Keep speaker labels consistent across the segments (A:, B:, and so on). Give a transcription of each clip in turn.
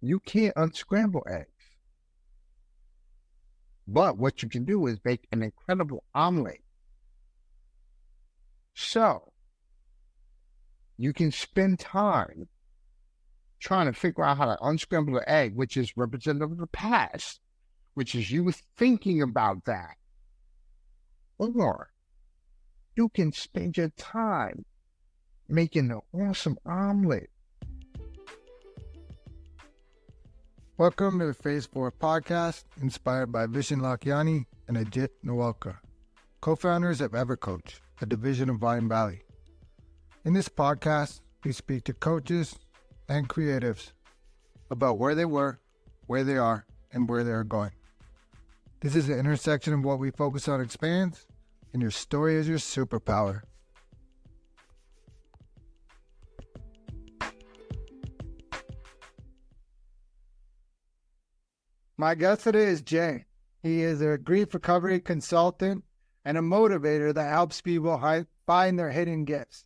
A: You can't unscramble eggs. But what you can do is make an incredible omelet. So you can spend time trying to figure out how to unscramble the egg, which is representative of the past, which is you thinking about that. Or you can spend your time making an awesome omelet.
B: Welcome to the Phase 4 podcast, inspired by Vishen Lakhiani and Ajit Nawalkar, co-founders of EverCoach, a division of Vine Valley. In this podcast, we speak to coaches and creatives about where they were, where they are, and where they are going. This is the intersection of what we focus on expands, and your story is your superpower. My guest today is Jay. He is a grief recovery consultant and a motivator that helps people find their hidden gifts.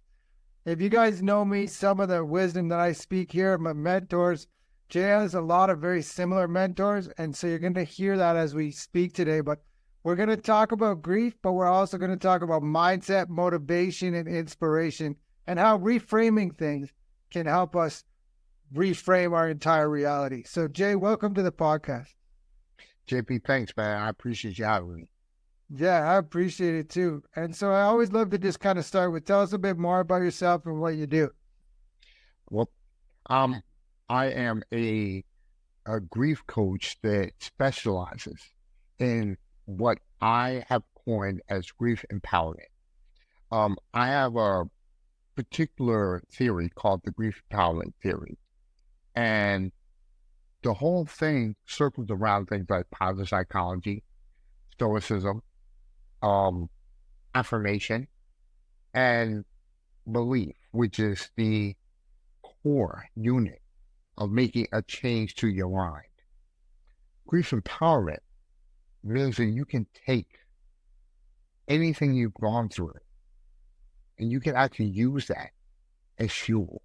B: If you guys know me, some of the wisdom that I speak here, my mentors, Jay has a lot of very similar mentors, and so you're going to hear that as we speak today. But we're going to talk about grief, but we're also going to talk about mindset, motivation, and inspiration, and how reframing things can help us reframe our entire reality. So Jay, welcome to the podcast.
A: JP, thanks, man. I appreciate you having me.
B: Yeah, I appreciate it too. And so I always love to just kind of start with, tell us a bit more about yourself and what you do.
A: Well, I am a grief coach that specializes in what I have coined as grief empowerment. I have a particular theory called the Greig Empowerment Theory. And the whole thing circles around things like positive psychology, stoicism, affirmation, and belief, which is the core unit of making a change to your mind. Grief empowerment means that you can take anything you've gone through and you can actually use that as fuel.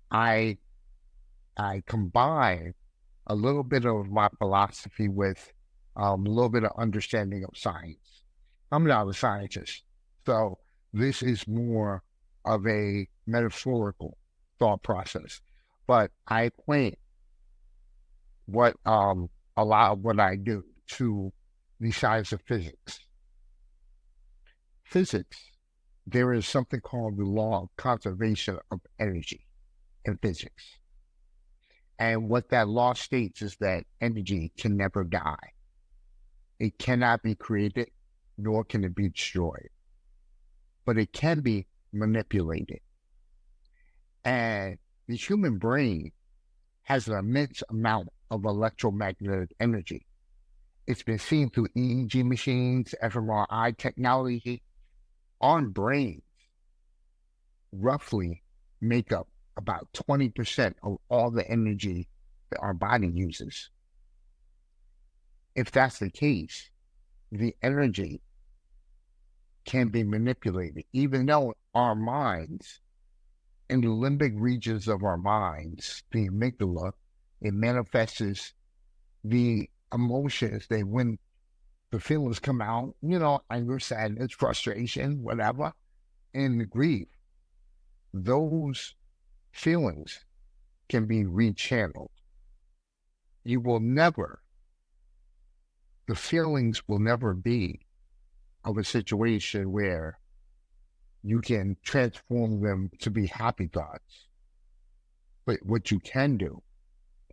A: I combine a little bit of my philosophy with a little bit of understanding of science. I'm not a scientist, so this is more of a metaphorical thought process. But I equate what a lot of what I do to the science of physics. Physics, there is something called the law of conservation of energy in physics. And what that law states is that energy can never die. It cannot be created, nor can it be destroyed. But it can be manipulated. And the human brain has an immense amount of electromagnetic energy. It's been seen through EEG machines, fMRI technology. Our brains roughly make up about 20% of all the energy that our body uses. If that's the case, the energy can be manipulated, even though our minds, in the limbic regions of our minds, the amygdala, it manifests the emotions that when the feelings come out, anger, sadness, frustration, whatever, and the grief, those feelings can be rechanneled. The feelings will never be of a situation where you can transform them to be happy thoughts. But what you can do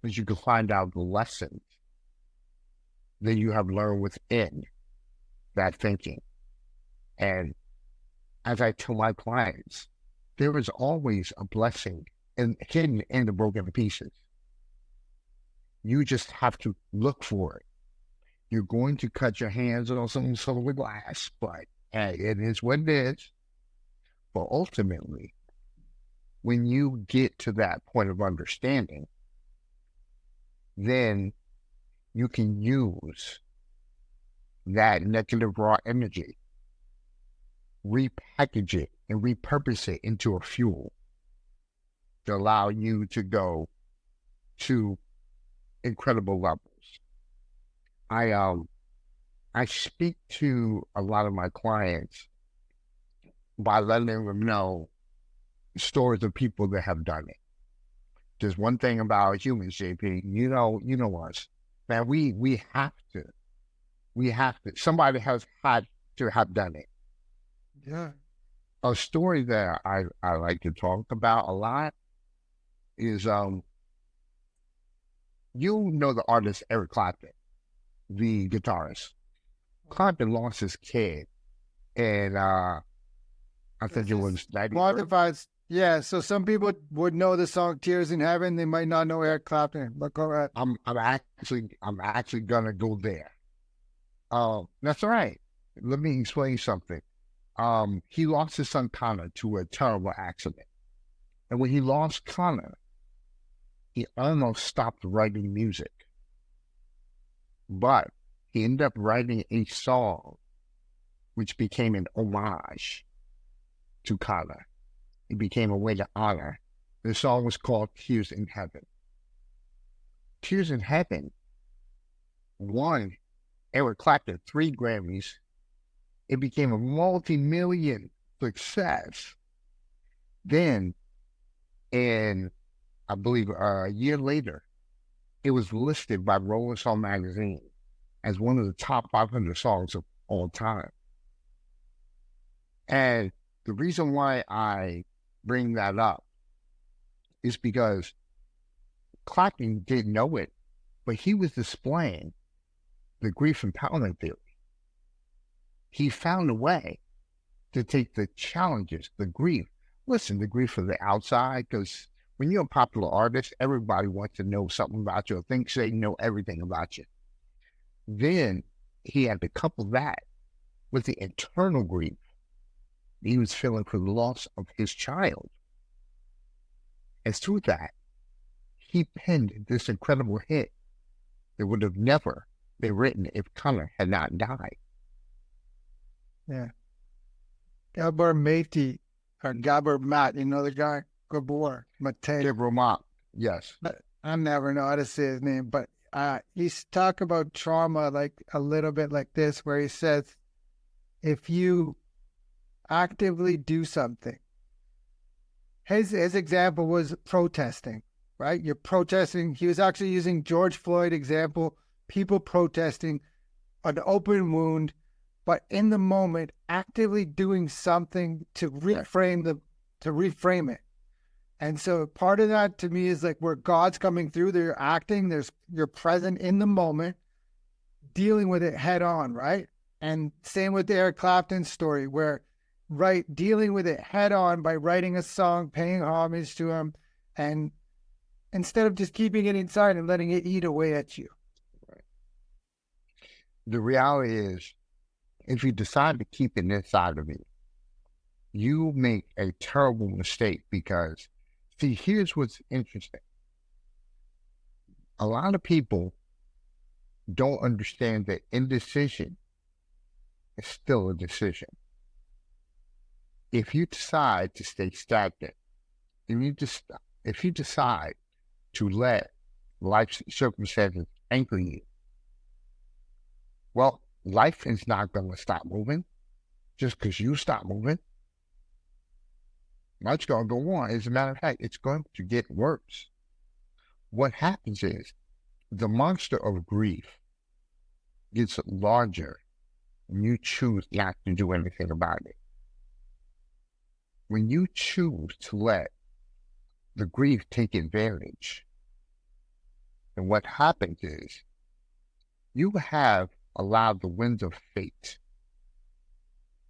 A: is you can find out the lessons that you have learned within that thinking. And as I tell my clients, there is always a blessing hidden in the broken pieces. You just have to look for it. You're going to cut your hands on some silver glass, but it is what it is. But ultimately, when you get to that point of understanding, then you can use that negative raw energy, repackage it, and repurpose it into a fuel to allow you to go to incredible levels. I speak to a lot of my clients by letting them know stories of people that have done it. There's one thing about humans, JP. You know us, man. We have to. We have to. Somebody has had to have done it.
B: Yeah.
A: A story that I like to talk about a lot is you know the artist Eric Clapton, the guitarist. Clapton lost his kid, and I think it was 90.
B: Quantifies. Yeah, so some people would know the song "Tears in Heaven." They might not know Eric Clapton. But go ahead.
A: I'm actually gonna go there. That's all right. Let me explain something. He lost his son Connor to a terrible accident, and when he lost Connor, he almost stopped writing music. But he ended up writing a song which became an homage to Connor. It became a way to honor. The song was called Tears in Heaven. Tears in Heaven won Eric Clapton 3 Grammys. It became a multi-million success. Then, and I believe a year later, it was listed by Rolling Stone magazine as one of the top 500 songs of all time. And the reason why I bring that up is because Clapton didn't know it, but he was displaying the Greig Empowerment Theory. He found a way to take the challenges, the grief. Listen, the grief of the outside, because when you're a popular artist, everybody wants to know something about you or thinks they know everything about you. Then he had to couple that with the internal grief he was feeling for the loss of his child. And through that, he penned this incredible hit that would have never been written if Connor had not died.
B: Yeah. Gabor Mate, or Gabor Mat, you know the guy? Gabor Mate.
A: Gabor Mat, yes.
B: I never know how to say his name, but he's talk about trauma like a little bit like this, where he says, if you actively do something, his example was protesting, right? You're protesting. He was actually using George Floyd example, people protesting, an open wound, but in the moment, actively doing something to reframe it. And so part of that to me is like where God's coming through, they're acting, you're present in the moment, dealing with it head on, right? And same with the Eric Clapton story, where dealing with it head on by writing a song, paying homage to him, and instead of just keeping it inside and letting it eat away at you.
A: Right. The reality is, if you decide to keep it inside of you, you make a terrible mistake because, see, here's what's interesting. A lot of people don't understand that indecision is still a decision. If you decide to stay stagnant, if you decide to let life circumstances anchor you, well, life is not going to stop moving just because you stop moving. Life's going to go on. As a matter of fact, it's going to get worse. What happens is the monster of grief gets larger when you choose not to do anything about it. When you choose to let the grief take advantage, and what happens is you have allowed the winds of fate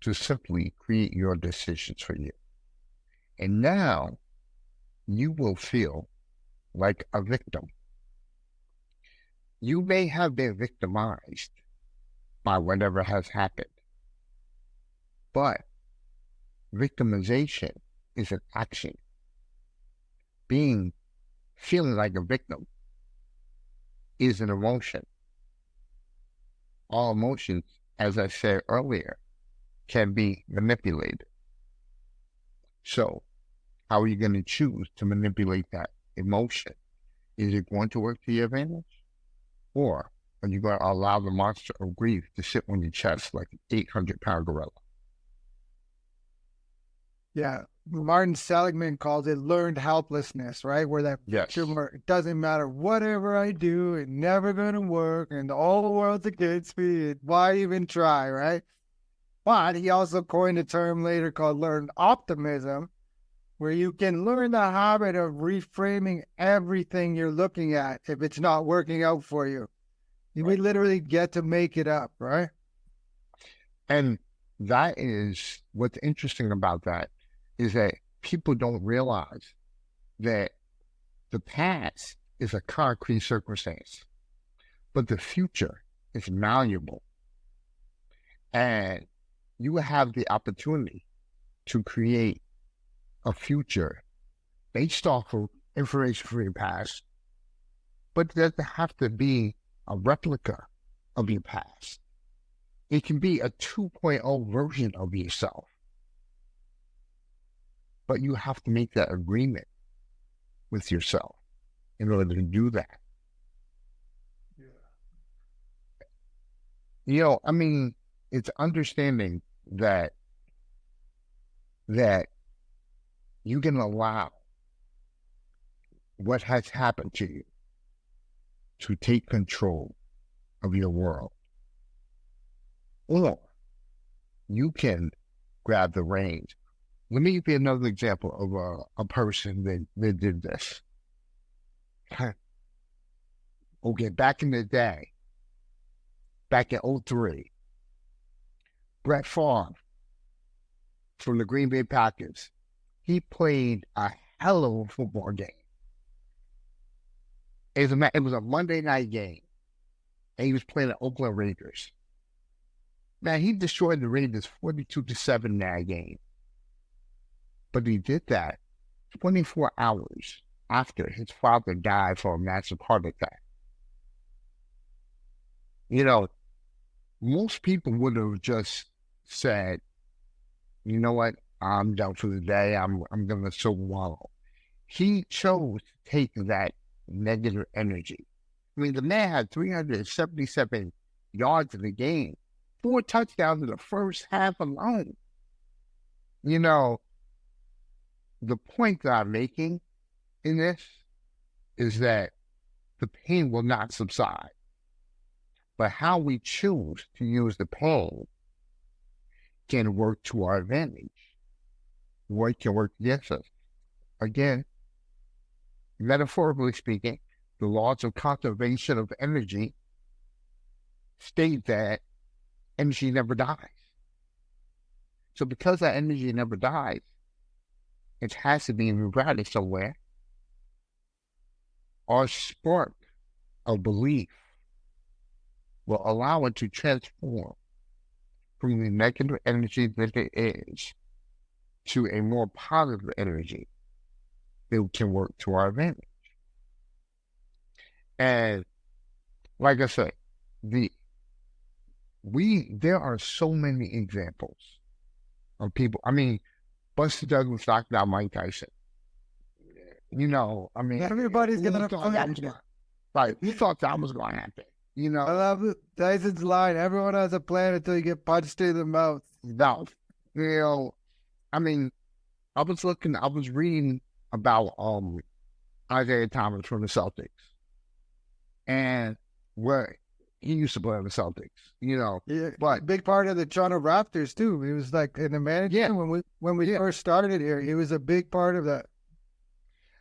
A: to simply create your decisions for you. And now you will feel like a victim. You may have been victimized by whatever has happened, but victimization is an action. Feeling like a victim is an emotion. All emotions, as I said earlier, can be manipulated. So, how are you going to choose to manipulate that emotion? Is it going to work to your advantage? Or are you going to allow the monster of grief to sit on your chest like an 800-pound gorilla?
B: Yeah. Martin Seligman calls it learned helplessness, right? Where that
A: Yes.
B: where it doesn't matter whatever I do, it's never going to work, and the whole world's against me. Why even try, right? But he also coined a term later called learned optimism, where you can learn the habit of reframing everything you're looking at if it's not working out for you. We literally get to make it up, right?
A: And that is what's interesting about that is that people don't realize that the past is a concrete circumstance, but the future is malleable. And you have the opportunity to create a future based off of information from your past, but it doesn't have to be a replica of your past. It can be a 2.0 version of yourself. But you have to make that agreement with yourself in order to do that. Yeah. I mean, it's understanding that you can allow what has happened to you to take control of your world. Or you can grab the reins. Let me give you another example of a person that did this. Okay, back in the day, back in 2003, Brett Favre from the Green Bay Packers, he played a hell of a football game. It was a Monday night game, and he was playing the Oakland Raiders. Man, he destroyed the Raiders 42-7 in that game. But he did that 24 hours after his father died from a massive heart attack. You know, most people would have just said, you know what, I'm done for the day, I'm going to so wallow. He chose to take that negative energy. I mean, the man had 377 yards in the game, 4 touchdowns in the first half alone. You know, the point that I'm making in this is that the pain will not subside. But how we choose to use the pain can work to our advantage. What can work against us? Again, metaphorically speaking, the laws of conservation of energy state that energy never dies. So because that energy never dies, it has to be rerouted somewhere. Our spark of belief will allow it to transform from the negative energy that it is to a more positive energy that can work to our advantage. And like I said, there are so many examples of people. I mean, Buster Douglas knocked out Mike Tyson. You know, I mean,
B: everybody's gonna
A: right. Who thought that was going to happen? You know,
B: I love Tyson's line. Everyone has a plan until you get punched in the mouth.
A: No, you know, I mean, I was reading about Isaiah Thomas from the Celtics, and where he used to play on the Celtics. You know,
B: Yeah,
A: but
B: big part of the Toronto Raptors too. He was like in the management when we first started here. He was a big part of that.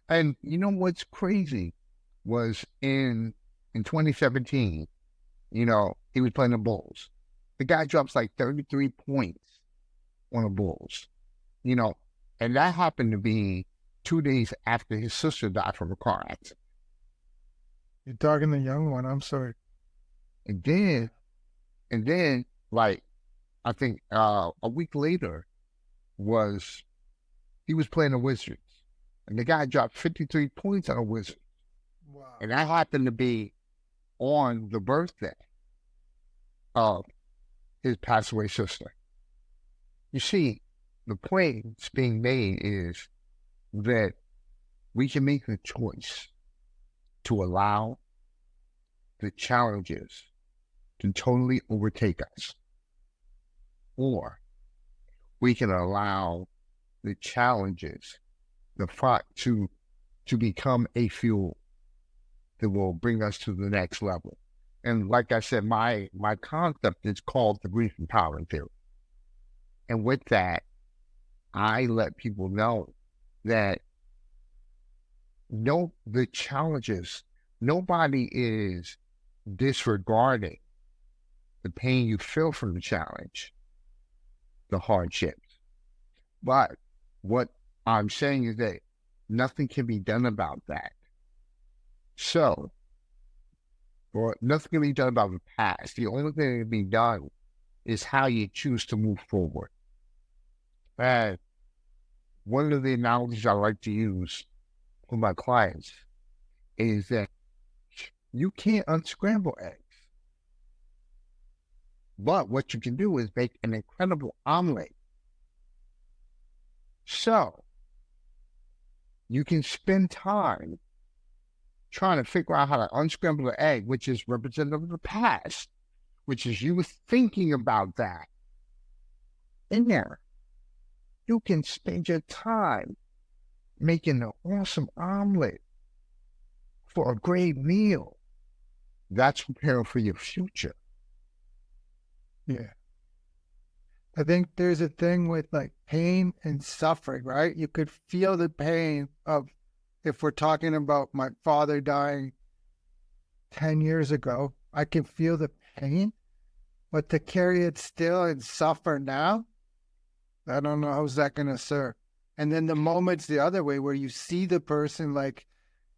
A: And you know what's crazy was in 2017, you know, he was playing the Bulls. The guy drops like 33 points on the Bulls, you know, and that happened to be 2 days after his sister died from a car accident.
B: You're talking the young one. I'm sorry.
A: And then, like, I think a week later he was playing the Wizards, and the guy dropped 53 points on the Wizards.
B: Wow.
A: And that happened to be on the birthday of his passed away sister. You see, the point that's being made is that we can make the choice to allow the challenges to totally overtake us, or we can allow the challenges, the fight to become a fuel that will bring us to the next level. And like I said, my concept is called the Greig Empowerment Theory. And with that, I let people know that the challenges, nobody is disregarding the pain you feel from the challenge, the hardships. But what I'm saying is that nothing can be done about that. So, or nothing can be done about the past. The only thing that can be done is how you choose to move forward. And one of the analogies I like to use with my clients is that you can't unscramble eggs. But what you can do is make an incredible omelet. So, you can spend time trying to figure out how to unscramble the egg, which is representative of the past, which is you thinking about that. In there, you can spend your time making an awesome omelet for a great meal. That's preparing for your future.
B: Yeah. I think there's a thing with like pain and suffering, right? You could feel the pain of, if we're talking about my father dying 10 years ago, I can feel the pain, but to carry it still and suffer now, I don't know how's that going to serve. And then the moments the other way where you see the person like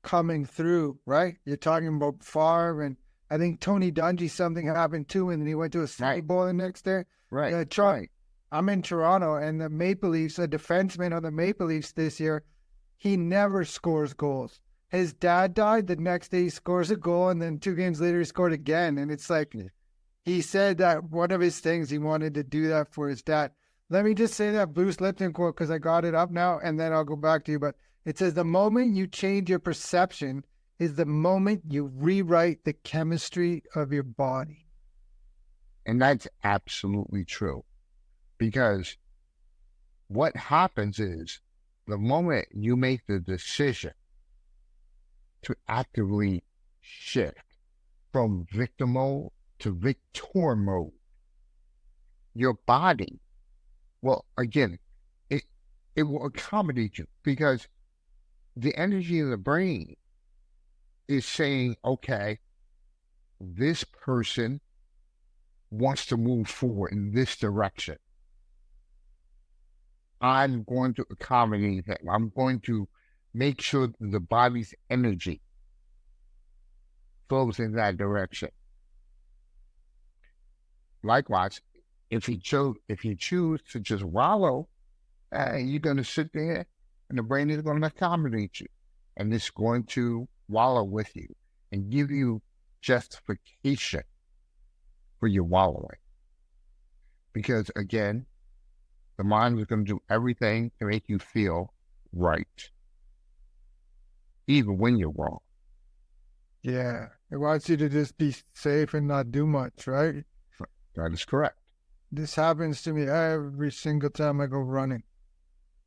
B: coming through, right? You're talking about Favre, and I think Tony Dungy, something happened too, and then he went to a Super Bowl the next day.
A: Right.
B: Yeah, right. I'm in Toronto, and the Maple Leafs, a defenseman on the Maple Leafs this year, he never scores goals. His dad died, the next day he scores a goal, and then 2 games later he scored again. And it's like, he said that one of his things, he wanted to do that for his dad. Let me just say that Bruce Lipton quote, because I got it up now, and then I'll go back to you. But it says, the moment you change your perception is the moment you rewrite the chemistry of your body.
A: And that's absolutely true. Because what happens is the moment you make the decision to actively shift from victim mode to victor mode, your body, well, again, it will accommodate you, because the energy of the brain is saying, okay, this person wants to move forward in this direction. I'm going to accommodate him. I'm going to make sure that the body's energy flows in that direction. Likewise, if you choose to just wallow, you're going to sit there and the brain is going to accommodate you. And it's going to wallow with you and give you justification for your wallowing. Because again, the mind is going to do everything to make you feel right, even when you're wrong.
B: Yeah. It wants you to just be safe and not do much, right?
A: That is correct.
B: This happens to me every single time I go running.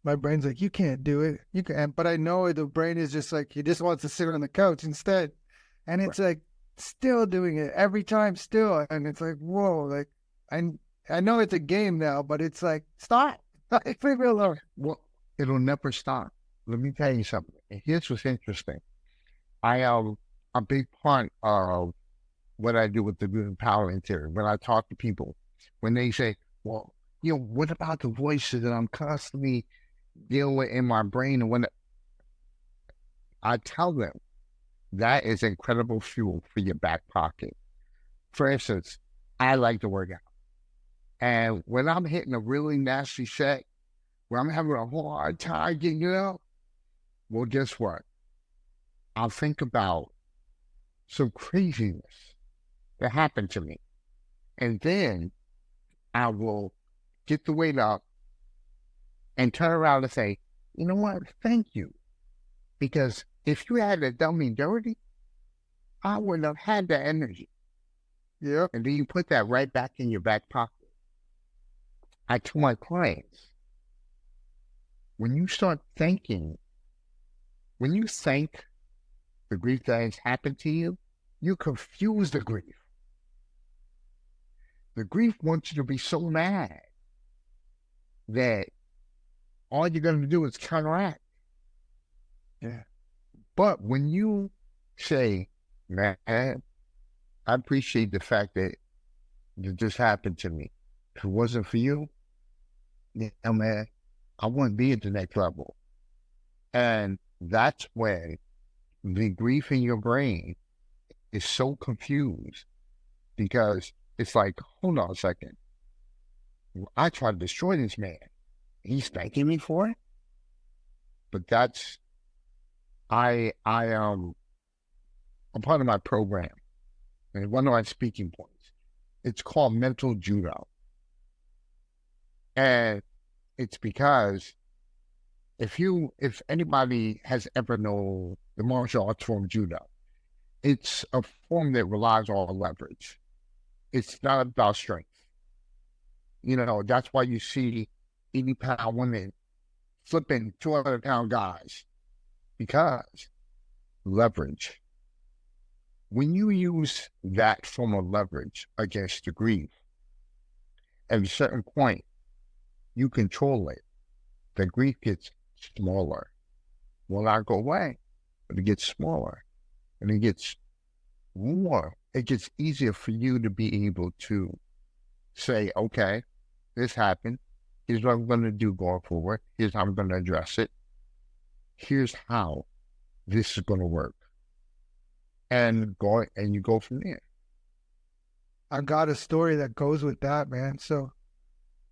B: My brain's like, you can't do it. You can't. But I know the brain is just like, he just wants to sit on the couch instead. And it's like, still doing it every time still. And it's like, whoa, like, I know it's a game now, but it's like, stop. Leave me alone.
A: Well, it'll never stop. Let me tell you something. And here's what's interesting. I am a big part of what I do with the Greig Empowerment Theory. When I talk to people, when they say, well, what about the voices that I'm constantly dealing with in my brain? And when I tell them, that is incredible fuel for your back pocket. For instance, I like to work out. And when I'm hitting a really nasty set, where I'm having a hard time getting it out, well, guess what? I'll think about some craziness that happened to me. And then I will get the weight up and turn around and say, you know what? Thank you. Because if you had done me dirty, I wouldn't have had that energy.
B: Yep.
A: And then you put that right back in your back pocket. I tell my clients, when you start thinking, when you think the grief that has happened to you, you confuse the grief. The grief wants you to be so mad that all you're going to do is counteract.
B: Yeah.
A: But when you say, man, I appreciate the fact that this happened to me. If it wasn't for you, yeah, man, I wouldn't be at the next level. And that's when the grief in your brain is so confused because it's like, hold on a second. I tried to destroy this man. He's thanking me for it. But that's, a part of my program and one of my speaking points. It's called mental judo. And it's because if anybody has ever known the martial arts form judo, it's a form that relies on leverage. It's not about strength. That's why you see 80-pound women flipping 200-pound guys, because leverage. When you use that form of leverage against the grief, at a certain point, you control it. The grief gets smaller. Will not go away, but it gets smaller. And it gets more. It gets easier for you to be able to say, okay, this happened. Here's what I'm going to do going forward. Here's how I'm going to address it. Here's how this is going to work. And you go from there.
B: I got a story that goes with that, man. So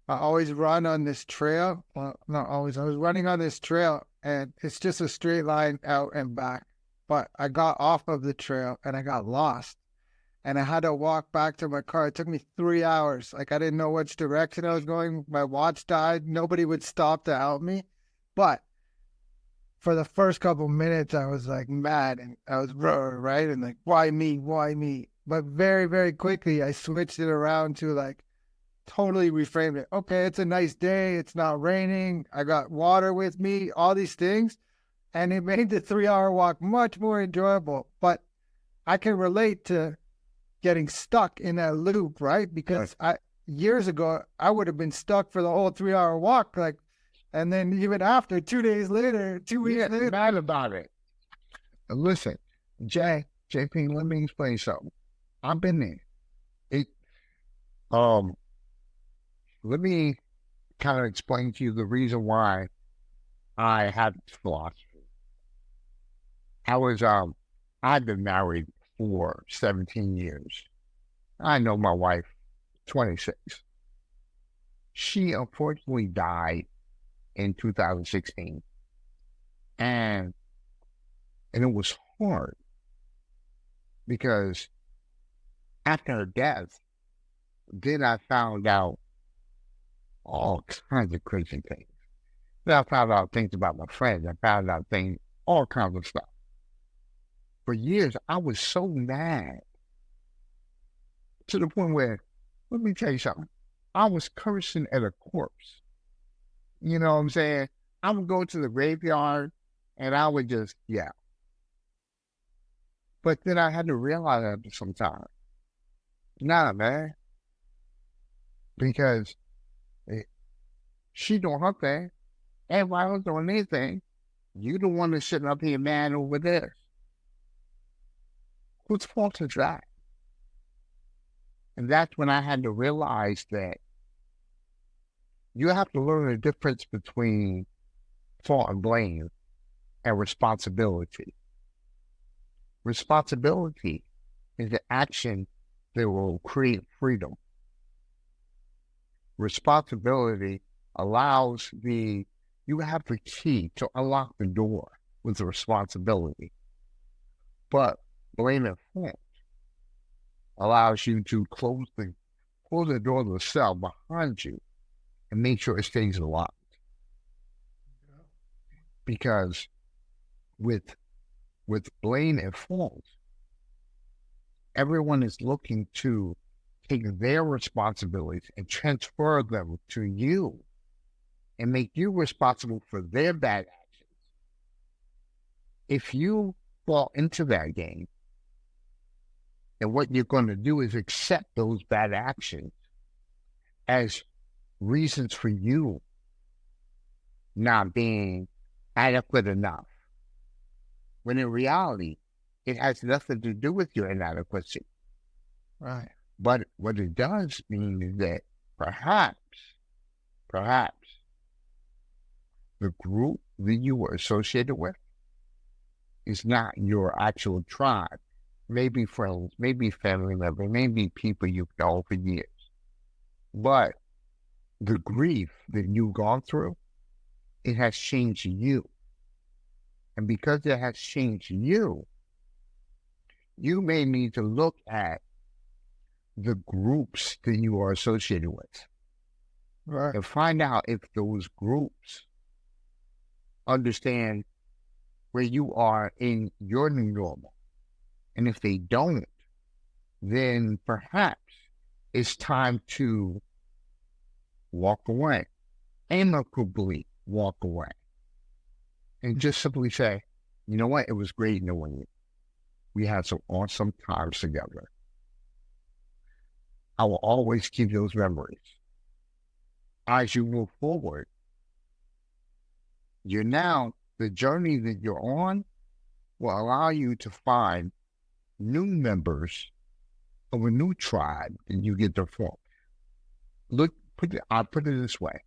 B: I always run on this trail. Well, not always. I was running on this trail, and it's just a straight line out and back. But I got off of the trail, and I got lost. And I had to walk back to my car. It took me 3 hours. Like, I didn't know which direction I was going. My watch died. Nobody would stop to help me. But for the first couple minutes, I was like mad, and I was right, and like, why me? Why me? But very, very quickly, I switched it around to like totally reframed it. Okay, it's a nice day. It's not raining. I got water with me. All these things, and it made the 3-hour walk much more enjoyable. But I can relate to getting stuck in that loop, right? Because years ago, I would have been stuck for the whole 3-hour walk, like. And then even after, 2 days later, 2 weeks later.
A: Mad about it. Listen, JP, let me explain something. I've been there. Let me kind of explain to you the reason why I had this philosophy. I'd been married for 17 years. I know my wife, 26. She unfortunately died in 2016. And it was hard because after her death, then I found out all kinds of crazy things. Then I found out things about my friends. I found out all kinds of stuff. For years, I was so mad to the point where, let me tell you something, I was cursing at a corpse. You know what I'm saying? I would go to the graveyard and I would just yell. But then I had to realize after some time, nah, man, because she doing her thing, everybody else doing their thing. You the one that's sitting up here mad over there. Whose fault is that? And that's when I had to realize that you have to learn the difference between fault and blame and responsibility. Responsibility is the action that will create freedom. Responsibility allows you have the key to unlock the door with the responsibility. But blame and fault allows you to close the door of the cell behind you and make sure it stays locked. Because with blame and fault, everyone is looking to take their responsibilities and transfer them to you and make you responsible for their bad actions. If you fall into that game, then what you're going to do is accept those bad actions as reasons for you not being adequate enough. When in reality, it has nothing to do with your inadequacy.
B: Right.
A: But what it does mean is that perhaps, the group that you were associated with is not your actual tribe. Maybe friends, maybe family members, maybe people you've known for years. But the grief that you've gone through, it has changed you. And because it has changed you, you may need to look at the groups that you are associated with.
B: Right.
A: And find out if those groups understand where you are in your new normal. And if they don't, then perhaps it's time to walk away, amicably walk away, and just simply say, you know what, it was great knowing you. We had some awesome times together. I will always keep those memories. As you move forward, the journey that you're on will allow you to find new members of a new tribe that you get to form. I'll put it this way.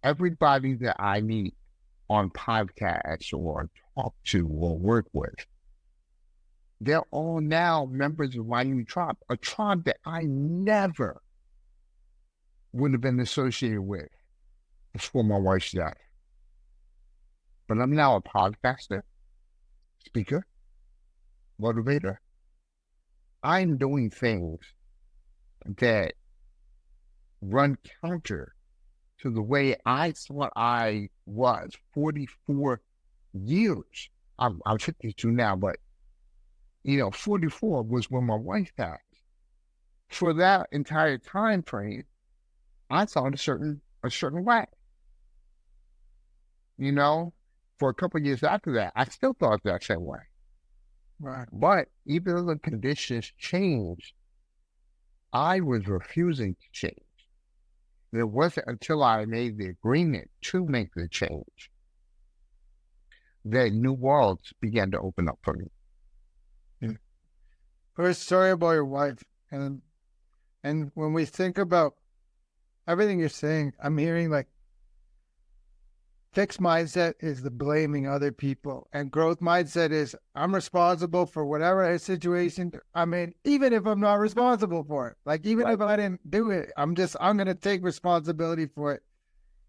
A: Everybody that I meet on podcasts or talk to or work with, they're all now members of my new tribe, a tribe that I never would have been associated with before my wife's death. But I'm now a podcaster, speaker, motivator. I'm doing things that run counter to the way I thought I was 44 years. I'm 52 now, but 44 was when my wife died. For that entire time frame, I thought a certain way. For a couple of years after that, I still thought that same way.
B: Right.
A: But even though the conditions changed, I was refusing to change. It wasn't until I made the agreement to make the change that new worlds began to open up for me.
B: First, sorry about your wife. And when we think about everything you're saying, I'm hearing like fixed mindset is the blaming other people, and growth mindset is I'm responsible for whatever situation. I mean, even if I'm not responsible for it, like even if I didn't do it, I'm going to take responsibility for it.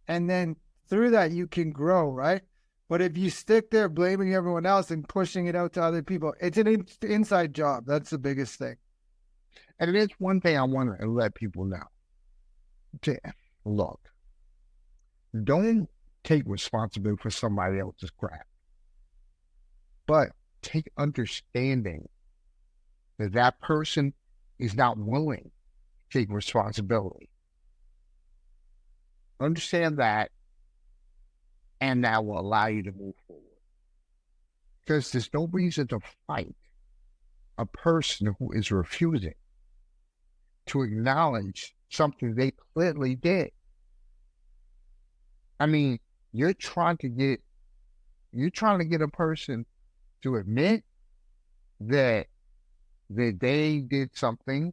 B: And then through that, you can grow, right? But if you stick there blaming everyone else and pushing it out to other people, it's an inside job. That's the biggest thing.
A: And it is one thing I want to let people know. Look, don't take responsibility for somebody else's crap, but take understanding that that person is not willing to take responsibility. Understand that, and that will allow you to move forward. Because there's no reason to fight a person who is refusing to acknowledge something they clearly did. I mean, you're trying to get a person to admit that they did something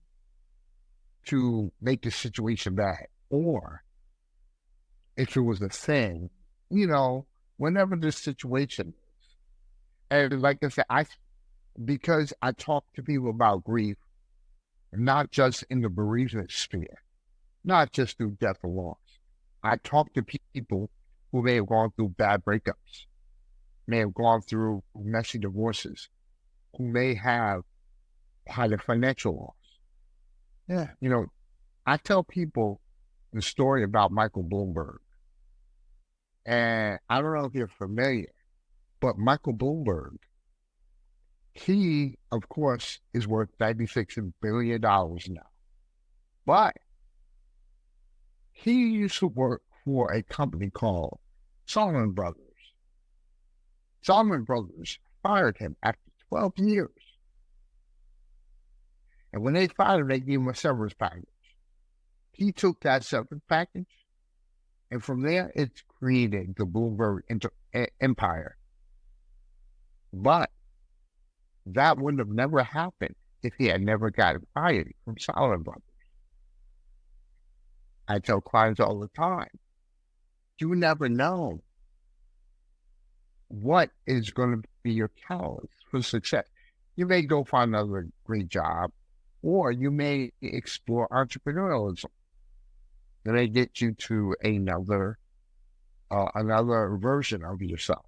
A: to make the situation bad, or if it was a thing, whenever the situation is. And like I said, because I talk to people about grief, not just in the bereavement sphere, not just through death or loss. I talk to people who may have gone through bad breakups, may have gone through messy divorces, who may have had a financial loss.
B: Yeah.
A: I tell people the story about Michael Bloomberg. And I don't know if you're familiar, but Michael Bloomberg, He, of course, is worth $96 billion now. But he used to work for a company called Salomon Brothers. Salomon Brothers fired him after 12 years. And when they fired him, they gave him a severance package. He took that severance package, and from there, it's created the Bloomberg empire. But that would have never happened if he had never gotten fired from Salomon Brothers. I tell clients all the time, you never know what is going to be your catalyst for success. You may go find another great job, or you may explore entrepreneurialism. That may get you to another version of yourself.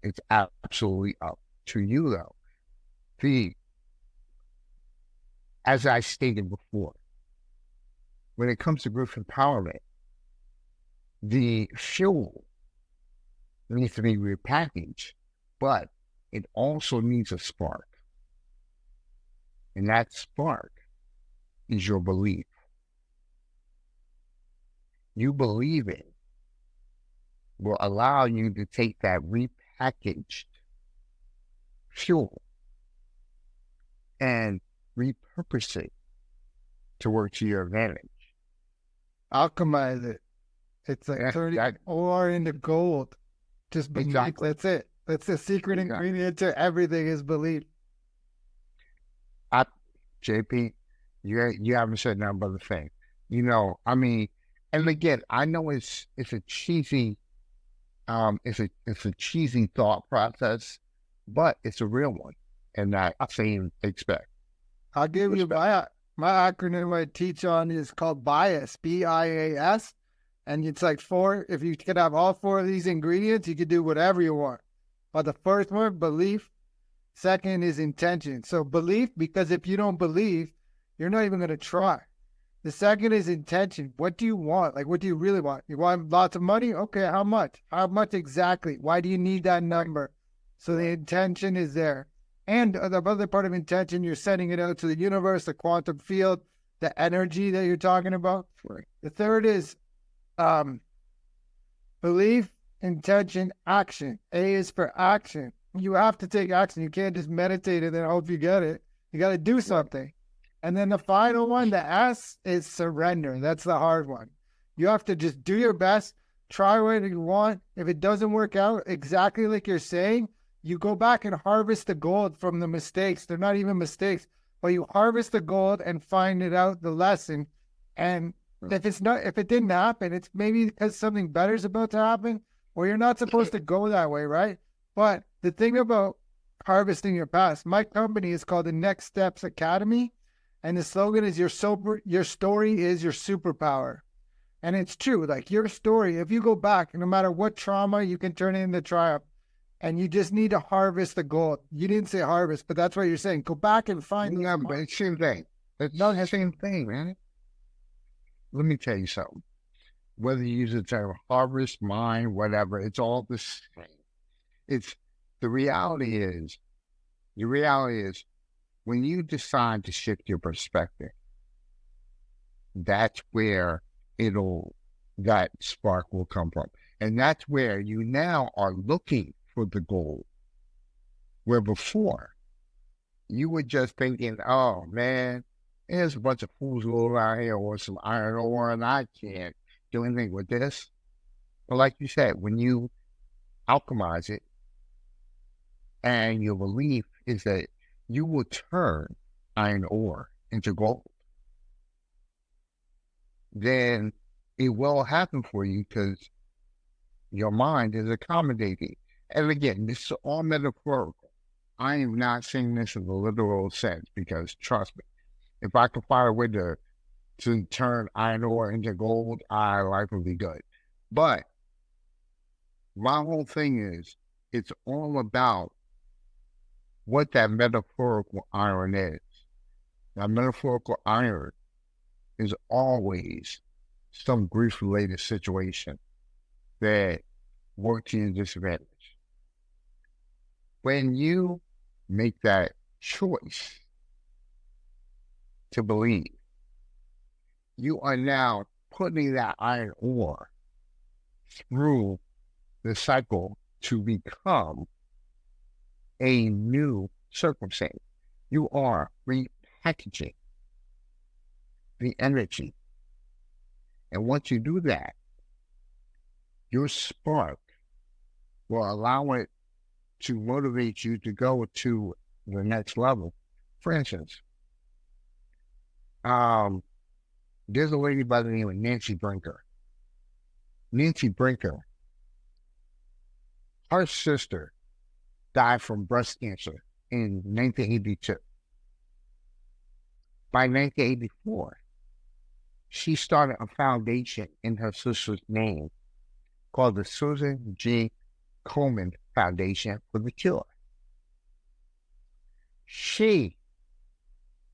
A: It's absolutely up to you, though. As I stated before, when it comes to Greig Empowerment, the fuel needs to be repackaged, but it also needs a spark. And that spark is your belief. You believe it will allow you to take that repackaged fuel and repurpose it to work to your advantage.
B: Alchemize it. It's like turning ore into gold. Just belief. Exactly. That's it. That's the secret ingredient to everything is belief.
A: JP, you haven't said nothing but the thing. And again, I know it's a cheesy thought process, but it's a real one, and that I same expect.
B: I'll give you my acronym I teach on is called BIAS, BIAS, and it's like 4. If you could have all 4 of these ingredients, you could do whatever you want. But the first one, belief. Second is intention. So belief, because if you don't believe, you're not even going to try. The second is intention. What do you want? Like, what do you really want? You want lots of money? Okay, how much? How much exactly? Why do you need that number? So the intention is there. And the other part of intention, you're sending it out to the universe, the quantum field, the energy that you're talking about. Right. The third is belief, intention, action. A is for action. You have to take action. You can't just meditate and then hope you get it. You got to do something. And then the final one, the S, is surrender. That's the hard one. You have to just do your best, try what you want. If it doesn't work out exactly like you're saying, you go back and harvest the gold from the mistakes. They're not even mistakes, but you harvest the gold and find it out, the lesson. And if it didn't happen, it's maybe because something better is about to happen, or you're not supposed to go that way, right? But the thing about harvesting your past, my company is called the Next Steps Academy. And the slogan is your story is your superpower. And it's true. Like your story, if you go back, no matter what trauma, you can turn it into triumph. And you just need to harvest the gold. You didn't say harvest, but that's what you're saying. Go back and find.
A: Yeah, but it's the same thing. It's not the same thing, man. Let me tell you something. Whether you use the term harvest, mine, whatever, it's all the same. The reality is when you decide to shift your perspective, that's where that spark will come from. And that's where you now are looking for the gold. Where before, you were just thinking, oh man, there's a bunch of fools going around here with some iron ore and I can't do anything with this. But like you said, when you alchemize it, and your belief is that you will turn iron ore into gold, then it will happen for you because your mind is accommodating. And again, this is all metaphorical. I am not saying this in the literal sense because trust me, if I could find a way to turn iron ore into gold, life would be good. But my whole thing is, it's all about what that metaphorical iron is. That metaphorical iron is always some grief-related situation that works to your disadvantage. When you make that choice to believe, you are now putting that iron ore through the cycle to become a new circumstance. You are repackaging the energy. And once you do that, your spark will allow it to motivate you to go to the next level. For instance, there's a lady by the name of Nancy Brinker. Nancy Brinker, her sister died from breast cancer in 1982. By 1984, she started a foundation in her sister's name called the Susan G. Komen Foundation for the Cure. She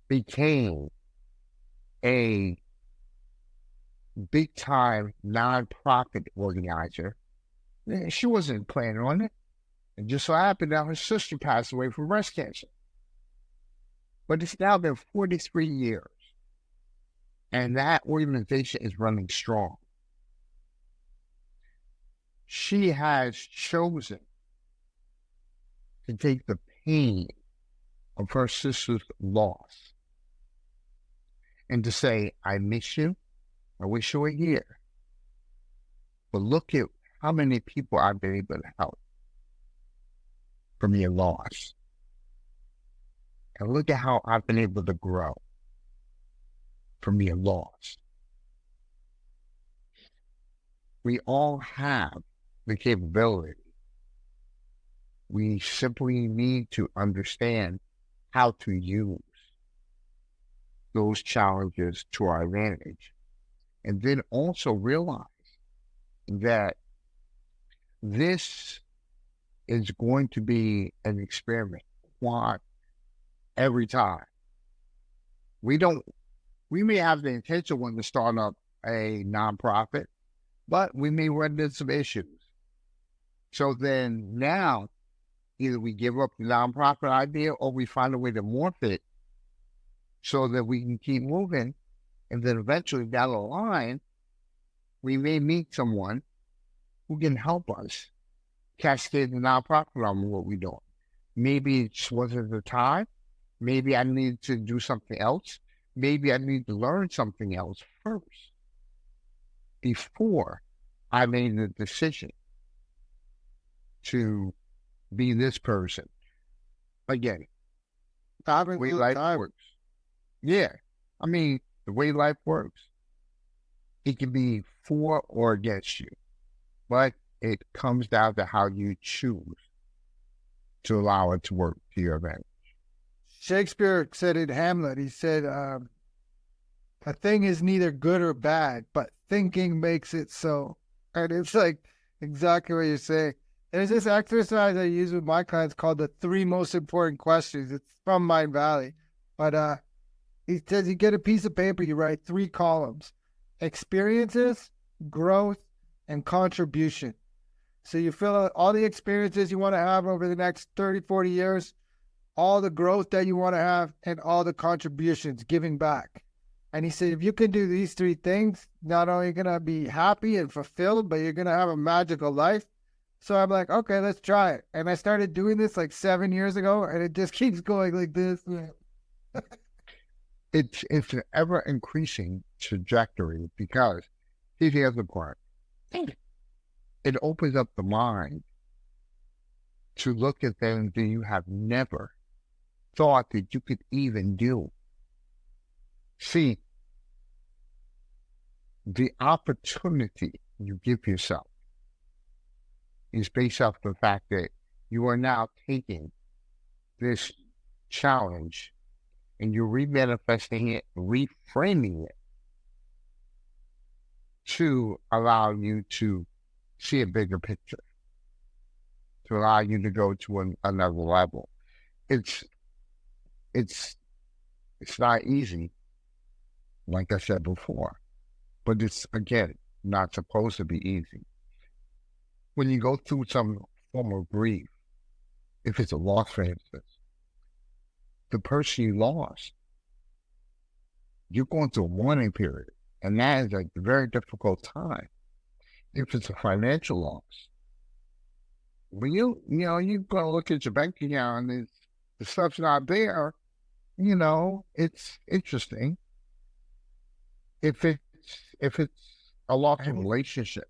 A: became a big-time nonprofit organizer. She wasn't planning on it. It just so happened that her sister passed away from breast cancer. But it's now been 43 years, and that organization is running strong. She has chosen to take the pain of her sister's loss and to say, I miss you, I wish you were here. But look at how many people I've been able to help from your loss. And look at how I've been able to grow from your loss. We all have the capability. We simply need to understand how to use those challenges to our advantage. And then also realize that this is going to be an experiment. Why? Every time. We may have the intention when to start up a nonprofit, but we may run into some issues. So then now, either we give up the nonprofit idea or we find a way to morph it so that we can keep moving. And then eventually down the line, we may meet someone who can help us cascade the nonprofit on what we're doing. Maybe it just wasn't the time. Maybe I need to do something else. Maybe I need to learn something else first before I made the decision to be this person. Again, the way life works. Yeah. I mean, the way life works, it can be for or against you, but it comes down to how you choose to allow it to work to your advantage.
B: Shakespeare said in Hamlet, he said, a thing is neither good or bad, but thinking makes it so. And it's like exactly what you're saying. There's this exercise I use with my clients called the 3 most important questions. It's from Mind Valley. But he says you get a piece of paper, you write 3 columns: experiences, growth, and contribution. So you fill out all the experiences you want to have over the next 30, 40 years, all the growth that you want to have, and all the contributions, giving back. And he said, if you can do these 3 things, not only are you going to be happy and fulfilled, but you're going to have a magical life. So I'm like, okay, let's try it. And I started doing this like 7 years ago, and it just keeps going like this.
A: It's an ever increasing trajectory because here's the other part. It opens up the mind to look at things that you have never thought that you could even do. See, the opportunity you give yourself is based off the fact that you are now taking this challenge and you're remanifesting it, reframing it to allow you to see a bigger picture, to allow you to go to another level. It's not easy, like I said before, but it's, again, not supposed to be easy. When you go through some form of grief, if it's a loss, for instance, the person you lost, you're going through a mourning period. And that is a very difficult time. If it's a financial loss, when you're going to look at your bank account and the stuff's not there, it's interesting. If it's a loss of relationship,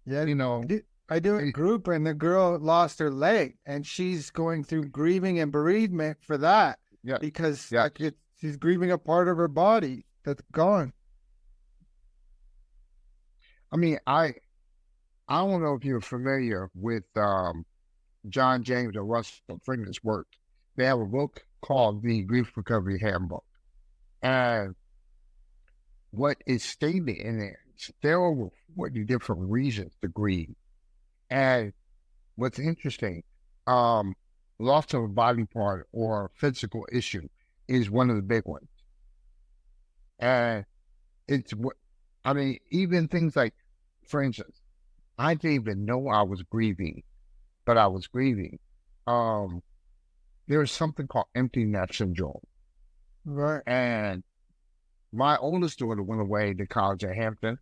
B: Yeah,
A: you know,
B: I do a group, and the girl lost her leg, and she's going through grieving and bereavement for that
A: yeah,
B: because
A: yeah.
B: she's grieving a part of her body that's gone.
A: I mean, I don't know if you're familiar with John James or Russell Freeman's work. They have a book called The Grief Recovery Handbook. And what is stated in it, there are over 40 different reasons to grieve. And what's interesting, loss of a body part or physical issue is one of the big ones. And even things like, for instance, I didn't even know I was grieving, but I was grieving. There's something called empty nest syndrome.
B: Right.
A: And my oldest daughter went away to college at Hampton.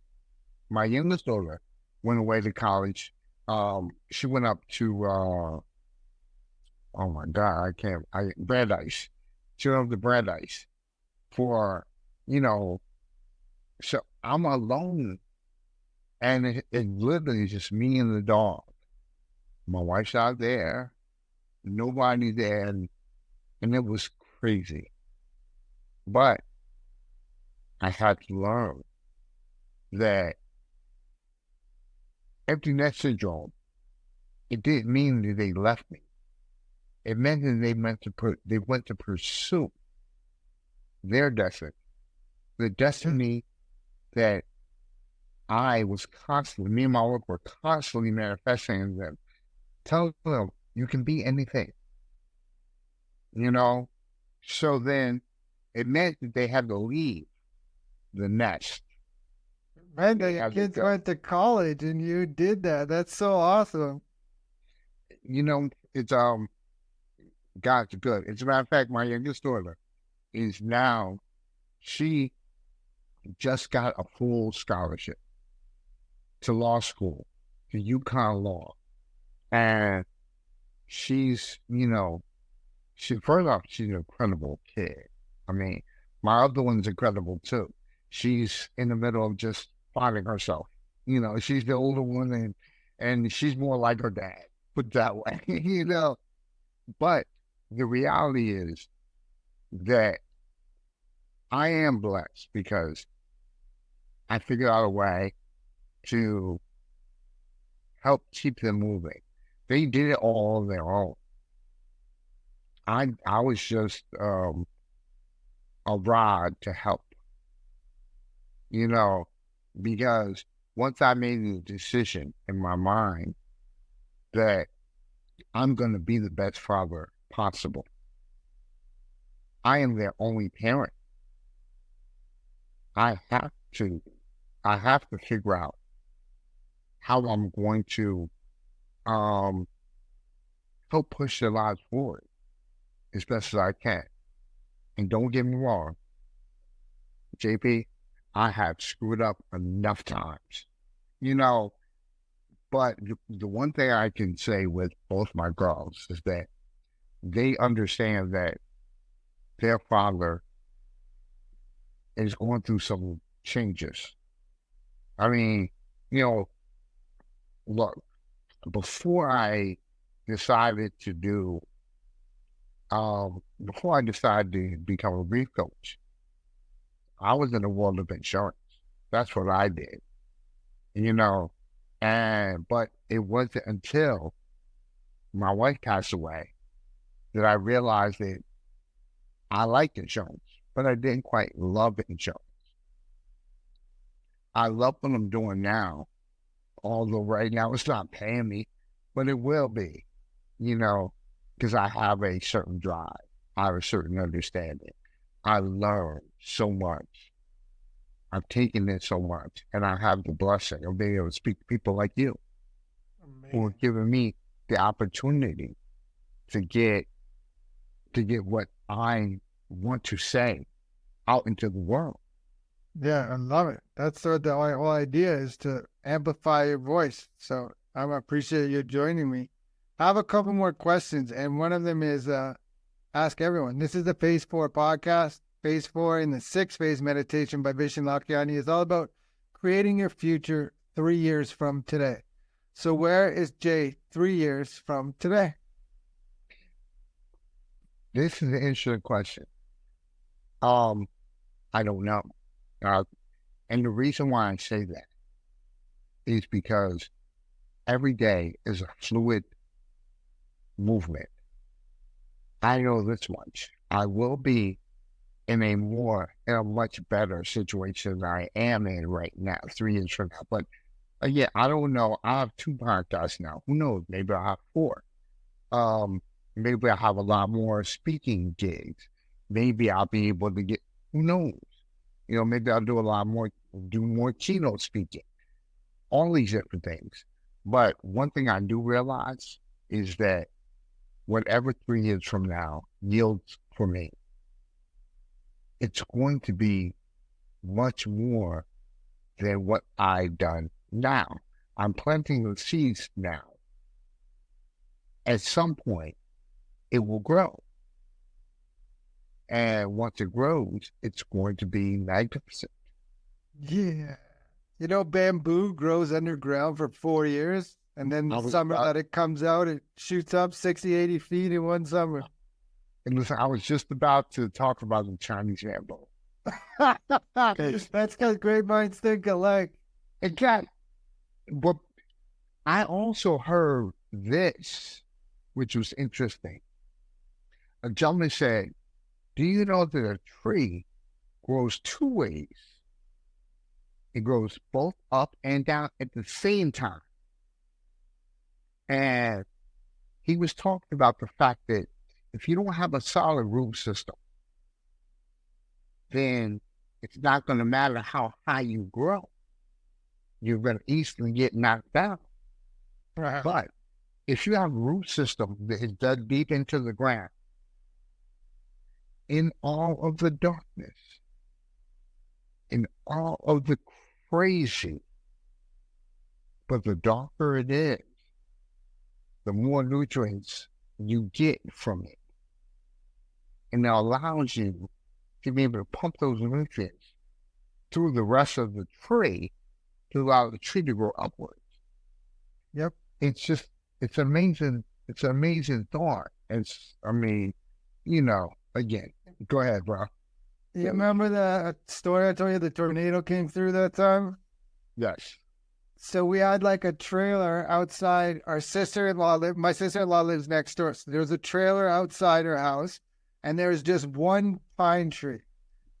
A: My youngest daughter went away to college. She went up to, oh my God, Brandeis. She went up to Brandeis for, so I'm alone. And it literally is just me and the dog. My wife's out there, nobody there, and it was crazy. But I had to learn that empty nest syndrome, it didn't mean that they left me. It meant that they went to pursue their destiny, the destiny that me and my work were constantly manifesting in them. Tell them you can be anything, So then it meant that they had to leave the nest.
B: Man, your kids went to college and you did that. That's so awesome.
A: It's God's good. As a matter of fact, my youngest daughter is now, she just got a full scholarship to law school, to UConn Law. And she's, first off, she's an incredible kid. I mean, my other one's incredible too. She's in the middle of just finding herself. She's the older one and she's more like her dad, put it that way, But the reality is that I am blessed because I figured out a way to help keep them moving. They did it all on their own. I was just a rod to help, because once I made the decision in my mind that I'm going to be the best father possible, I am their only parent. I have to figure out how I'm going to help push their lives forward as best as I can. And don't get me wrong, JP, I have screwed up enough times, but the one thing I can say with both my girls is that they understand that their father is going through some changes. I mean, look, before I decided to become a grief coach, I was in the world of insurance. That's what I did, but it wasn't until my wife passed away that I realized that I liked insurance, but I didn't quite love insurance. I love what I'm doing now, although right now it's not paying me, but it will be, because I have a certain drive. I have a certain understanding. I learned so much. I've taken in so much, and I have the blessing of being able to speak to people like you, who are giving me the opportunity to get what I want to say out into the world.
B: Yeah, I love it. That's what the whole idea is, to amplify your voice. So I appreciate you joining me. I have a couple more questions, and one of them is ask everyone. This is the Phase 4 podcast. Phase 4 in the 6-phase meditation by Vishen Lakhiani is all about creating your future 3 years from today. So where is Jay 3 years from today?
A: This is an interesting question. I don't know. And the reason why I say that is because every day is a fluid movement. I know this much. I will be in a much better situation than I am in right now, 3 years from now. But yeah, I don't know. I have 2 podcasts now. Who knows? Maybe I'll have 4. Maybe I'll have a lot more speaking gigs. Maybe I'll be able to get, who knows? Maybe I'll do more keynote speaking, all these different things. But one thing I do realize is that whatever 3 years from now yields for me, it's going to be much more than what I've done now. I'm planting the seeds now. At some point, it will grow. And once it grows, it's going to be magnificent.
B: Yeah. Bamboo grows underground for 4 years, and then the summer that it comes out, it shoots up 60, 80 feet in one summer.
A: And listen, I was just about to talk about the Chinese bamboo.
B: That's because great minds think alike.
A: Exactly. But I also heard this, which was interesting. A gentleman said, do you know that a tree grows 2 ways? It grows both up and down at the same time. And he was talking about the fact that if you don't have a solid root system, then it's not going to matter how high you grow. You're going to easily get knocked down.
B: Right.
A: But if you have a root system that is dug deep into the ground, in all of the darkness, in all of the crazy, but the darker it is, the more nutrients you get from it. And it allows you to be able to pump those nutrients through the rest of the tree to allow the tree to grow upwards.
B: Yep.
A: It's amazing. It's an amazing thought. Again, go ahead, bro.
B: You remember the story I told you, the tornado came through that time?
A: Yes.
B: So we had like a trailer outside. My sister-in-law lives next door. So there was a trailer outside her house, and there was just one pine tree.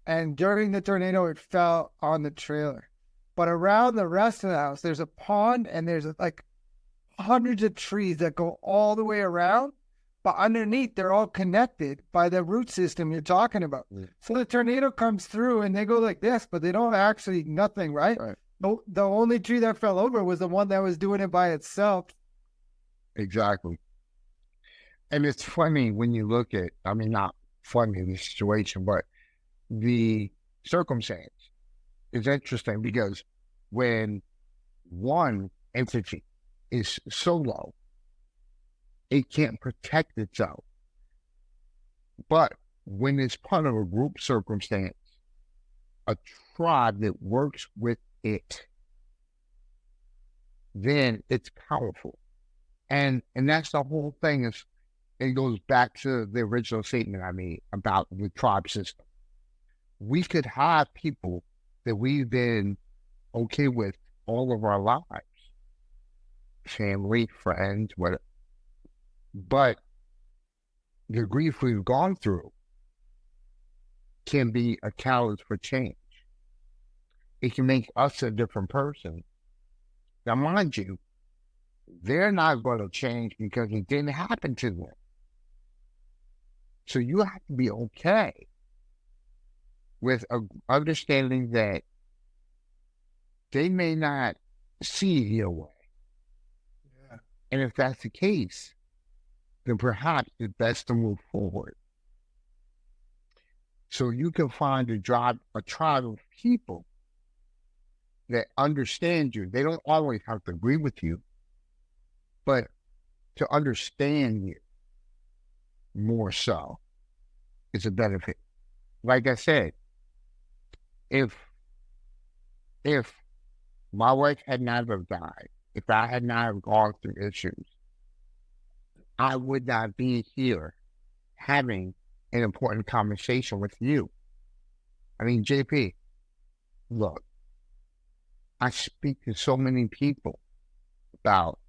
B: And during the tornado, it fell on the trailer. But around the rest of the house, there's a pond, and there's like hundreds of trees that go all the way around. But underneath, they're all connected by the root system you're talking about. Yeah. So the tornado comes through, and they go like this, but they don't actually nothing, right? The only tree that fell over was the one that was doing it by itself.
A: Exactly. And it's funny when you look at, not funny, the situation, but the circumstance is interesting because when one entity is so low, it can't protect itself. But when it's part of a group circumstance, a tribe that works with it, then it's powerful. And that's the whole thing. It goes back to the original statement I made about the tribe system. We could have people that we've been okay with all of our lives, family, friends, whatever. But the grief we've gone through can be a catalyst for change. It can make us a different person. Now, mind you, they're not going to change because it didn't happen to them. So you have to be okay with understanding that they may not see it your way. Yeah. And if that's the case, then perhaps it's best to move forward. So you can find a tribe of people that understand you. They don't always have to agree with you, but to understand you more so is a benefit. Like I said, if my wife had not have died, if I had not have gone through issues, I would not be here having an important conversation with you. I mean, JP, look, I speak to so many people about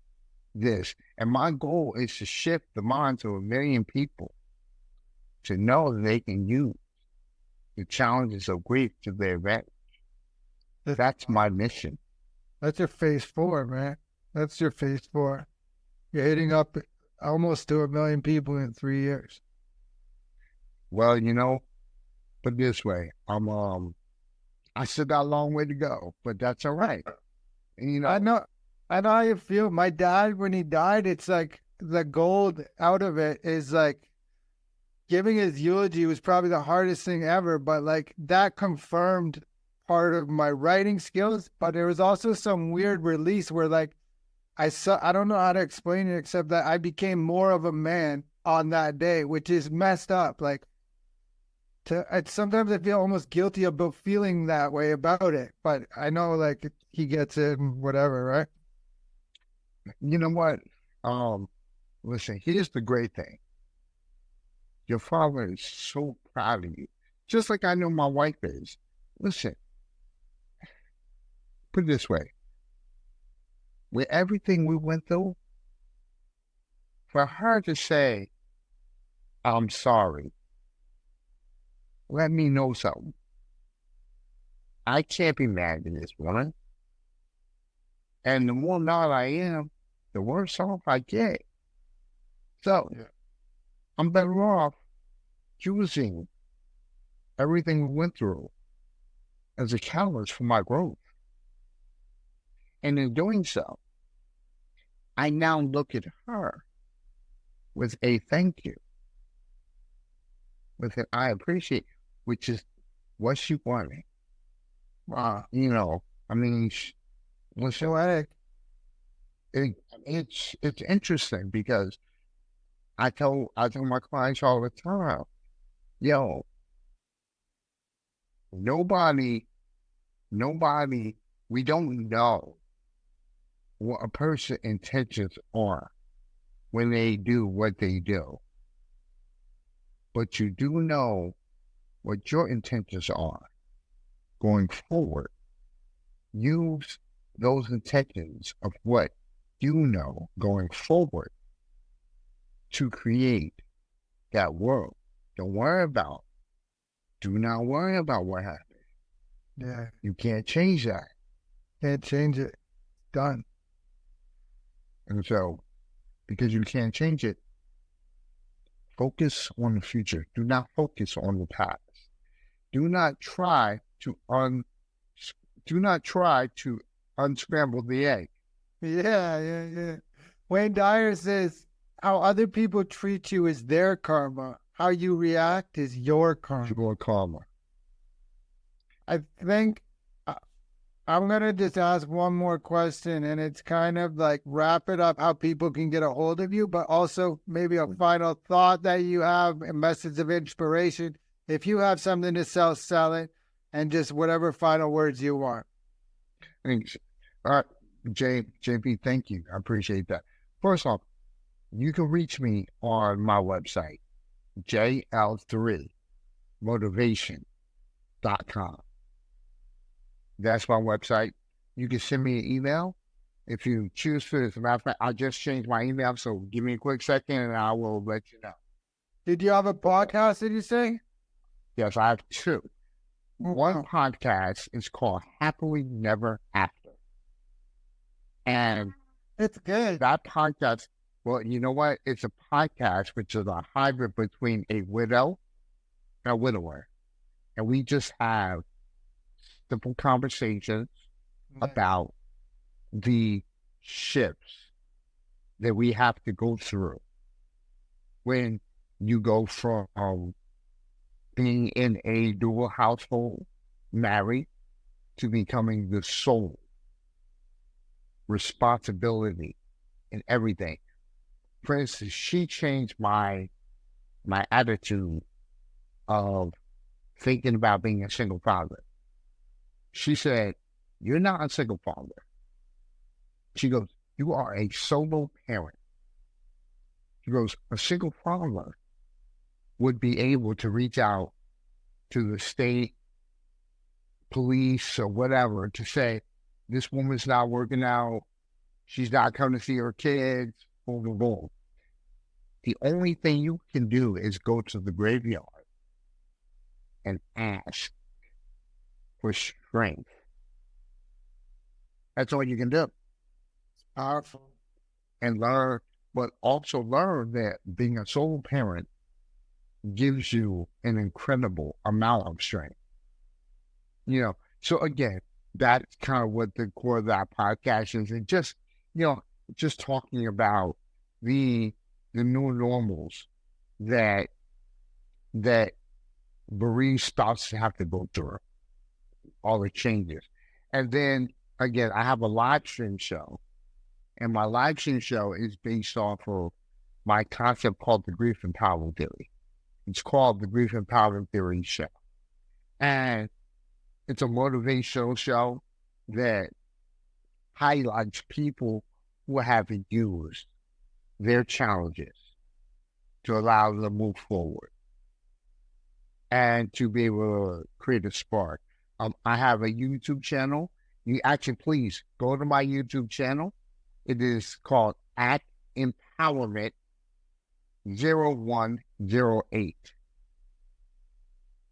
A: this, and my goal is to shift the minds of 1 million people to know that they can use the challenges of grief to their advantage. That's my mission.
B: That's your phase 4, man. That's your phase 4. You're hitting up almost to 1 million people in 3 years.
A: Well, put it this way, I still got a long way to go, but that's all right. And,
B: I know how you feel. My dad, when he died, it's like the gold out of it is like giving his eulogy was probably the hardest thing ever, but like that confirmed part of my writing skills. But there was also some weird release where like I don't know how to explain it except that I became more of a man on that day, which is messed up. Like sometimes I feel almost guilty about feeling that way about it, but I know like he gets it and whatever, right?
A: You know what? Listen, here's the great thing. Your father is so proud of you, just like I know my wife is. Listen, put it this way. With everything we went through, for her to say, I'm sorry, let me know something. I can't be mad at this woman. And the more mad I am, the worse off I get. So, I'm better off using everything we went through as a catalyst for my growth. And in doing so, I now look at her with a thank you, with an I appreciate, which is what she wanted. I mean, listen, it's interesting because I tell my clients all the time, nobody, we don't know what a person's intentions are when they do what they do. But you do know what your intentions are going forward. Use those intentions of what you know going forward to create that world. Do not worry about what happened.
B: Yeah.
A: You can't change that.
B: Can't change it. Done.
A: And so, because you can't change it, focus on the future. Do not focus on the past. Do not try to unscramble the egg.
B: Yeah. Wayne Dyer says, how other people treat you is their karma. How you react is your karma.
A: Your karma.
B: I think I'm going to just ask one more question, and it's kind of like wrap it up how people can get a hold of you, but also maybe a final thought that you have, a message of inspiration. If you have something to sell it, and just whatever final words you want.
A: Thanks. All right, JP, thank you. I appreciate that. First off, you can reach me on my website, jl3motivation.com. That's my website. You can send me an email if you choose to. As a matter of fact, I just changed my email, so give me a quick second and I will let you know.
B: Did you have a podcast, did you say?
A: Yes, I have 2. One podcast is called Happily Never After. And
B: it's good.
A: That podcast, well, you know what? It's a podcast which is a hybrid between a widow and a widower. And we just have simple conversations about the shifts that we have to go through when you go from being in a dual household, married, to becoming the sole responsibility in everything. For instance, she changed my attitude of thinking about being a single father. She said, "You're not a single father." She goes, "You are a solo parent." She goes, "A single father would be able to reach out to the state police or whatever to say, this woman's not working out, she's not coming to see her kids, boom, boom, boom. The only thing you can do is go to the graveyard and ask for strength. That's all you can do.
B: It's powerful.
A: And learn, but also learn that being a solo parent gives you an incredible amount of strength. You know, so again, that's kind of what the core of that podcast is. And just, just talking about the new normals that bereaved spouses have to go through, all the changes. And then again, I have a live stream show, and my live stream show is based off of my concept called the Greig Empowerment Theory. It's called the Greig Empowerment Theory Show. And it's a motivational show that highlights people who have used their challenges to allow them to move forward and to be able to create a spark. I have a YouTube channel. You actually, please go to my YouTube channel. It is called at Empowerment 0108.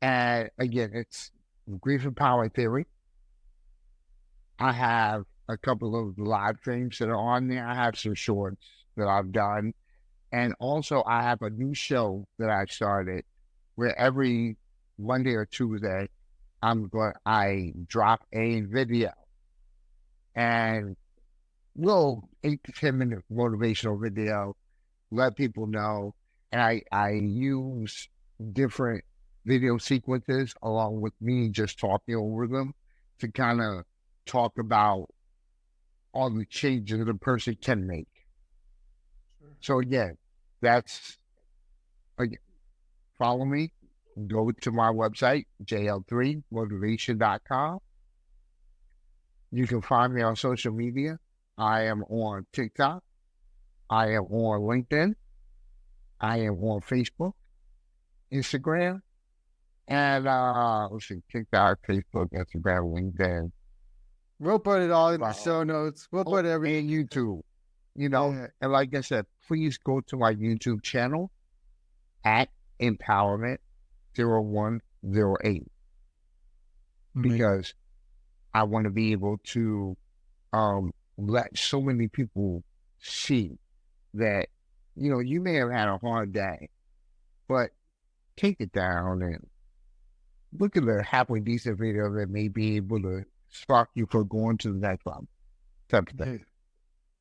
A: And again, it's Greig Empowerment Theory. I have a couple of live streams that are on there. I have some shorts that I've done. And also I have a new show that I started where every Monday or Tuesday, I drop a video, and 8 to 10 minute motivational video, let people know. And I use different video sequences along with me just talking over them to kind of talk about all the changes that a person can make. So again, follow me, go to my website, jl3motivation.com. You can find me on social media. I am on TikTok. I am on LinkedIn. I am on Facebook, Instagram, and let's see, TikTok, Facebook, Instagram, LinkedIn.
B: We'll put it all in the show notes. We'll put everything.
A: And YouTube, And like I said, please go to my YouTube channel at Empowerment 0108, because I want to be able to let so many people see that, you may have had a hard day, but take it down and look at a halfway decent video that may be able to spark you for going to the next one. Type of thing.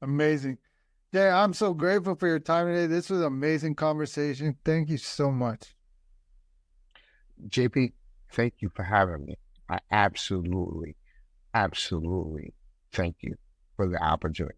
B: Amazing. Jay, I'm so grateful for your time today. This was an amazing conversation. Thank you so much.
A: JP, thank you for having me. I absolutely thank you for the opportunity.